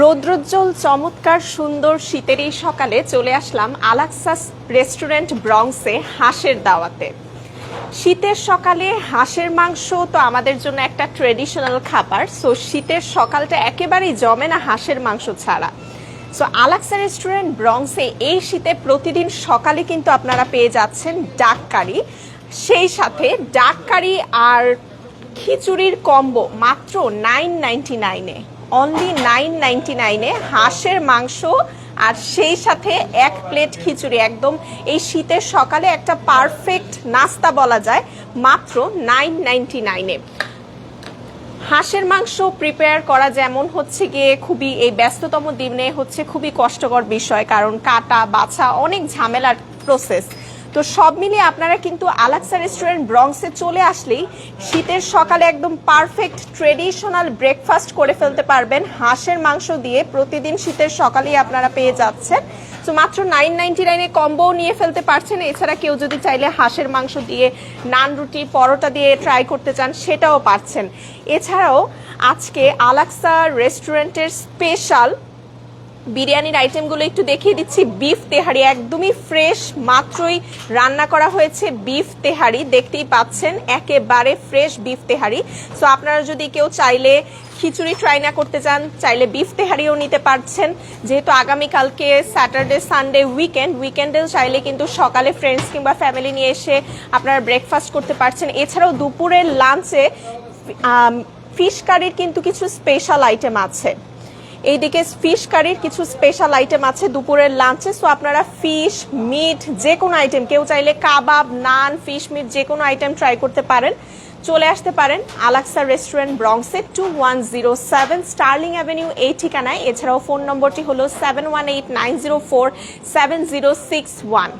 রৌদ্রোজ্জ্বল চমৎকার সুন্দর শীতের এই সকালে চলে আসলাম আলাক্সাস রেস্টুরেন্ট ব্রঙ্কসে হাঁসের দাওয়াতে। শীতের সকালে হাঁসের মাংস তো আমাদের জন্য একটা ট্রেডিশনাল খাবার। সো শীতের সকালটা একেবারেই জমে না হাঁসের মাংস ছাড়া। সো আলাক্সা রেস্টুরেন্ট ব্রঙ্কসে এই শীতে প্রতিদিন সকালে কিন্তু আপনারা পেয়ে যাচ্ছেন ডাক কারি, সেই সাথে ডাক কারি আর খিচুড়ির কম্বো মাত্র $9.99-এ, অনলি $9.99-এ হাঁসের মাংস আর সেই সাথে এক প্লেট খিচুড়ি। একদম এই শীতের সকালে একটা পারফেক্ট নাস্তা বলা যায়, মাত্র $9.99-এ। হাঁসের মাংস প্রিপেয়ার করা যেমন হচ্ছে গিয়ে খুবই এই ব্যস্ততম দিনে হচ্ছে খুবই কষ্টকর বিষয়, কারণ কাটা বাছা অনেক ঝামেলার প্রসেস। তো সব মিলিয়ে আপনারা কিন্তু আলাক্সা রেস্টুরেন্ট ব্রঙ্কসে চলে আসলেই শীতের সকালে একদম পারফেক্ট ট্রেডিশনাল ব্রেকফাস্ট করে ফেলতে পারবেন হাঁসের মাংস দিয়ে। প্রতিদিন শীতের সকালেই আপনারা পেয়ে যাচ্ছেন। তো মাত্র $9.99-এ কম্বোও নিয়ে ফেলতে পারছেন। এছাড়া কেউ যদি চাইলে হাঁসের মাংস দিয়ে নান রুটি পরোটা দিয়ে ট্রাই করতে চান সেটাও পারছেন। এছাড়াও আজকে আলাক্সা রেস্টুরেন্টের স্পেশাল বিরিয়ানির আইটেমগুলো একটু দেখিয়ে দিচ্ছি। বিফ তেহারি একদমই ফ্রেশ, মাত্রই রান্না করা হয়েছে বিফ তেহারি, দেখতেই পাচ্ছেন একেবারে ফ্রেশ বিফ তেহারি। সো আপনারা যদি কেউ চাইলে খিচুড়ি ট্রাই না করতে চান, চাইলে বিফ তেহারিও নিতে পারছেন। যেহেতু আগামীকালকে স্যাটারডে সানডে উইকেন্ডেও চাইলে কিন্তু সকালে ফ্রেন্ডস কিংবা ফ্যামিলি নিয়ে এসে আপনারা ব্রেকফাস্ট করতে পারছেন। এছাড়াও দুপুরের লাঞ্চে ফিশ কারির কিন্তু কিছু স্পেশাল আইটেম আছে। এইদিকে ফিশ কারির কিছু স্পেশাল আইটেম আছে দুপুরের লাঞ্চে। সো আপনারা ফিশ মিট যে কোনো আইটেম, কেউ চাইলে কাবাব নান ফিশ মিট যে কোনো আইটেম ট্রাই করতে পারেন। চলে আসতে পারেন আলাক্সা রেস্টুরেন্ট ব্রঙ্কসে 2107 স্টার্লিং অ্যাভিনিউ এই ঠিকানায়। এছাড়াও ফোন নম্বরটি হলো 7189047061।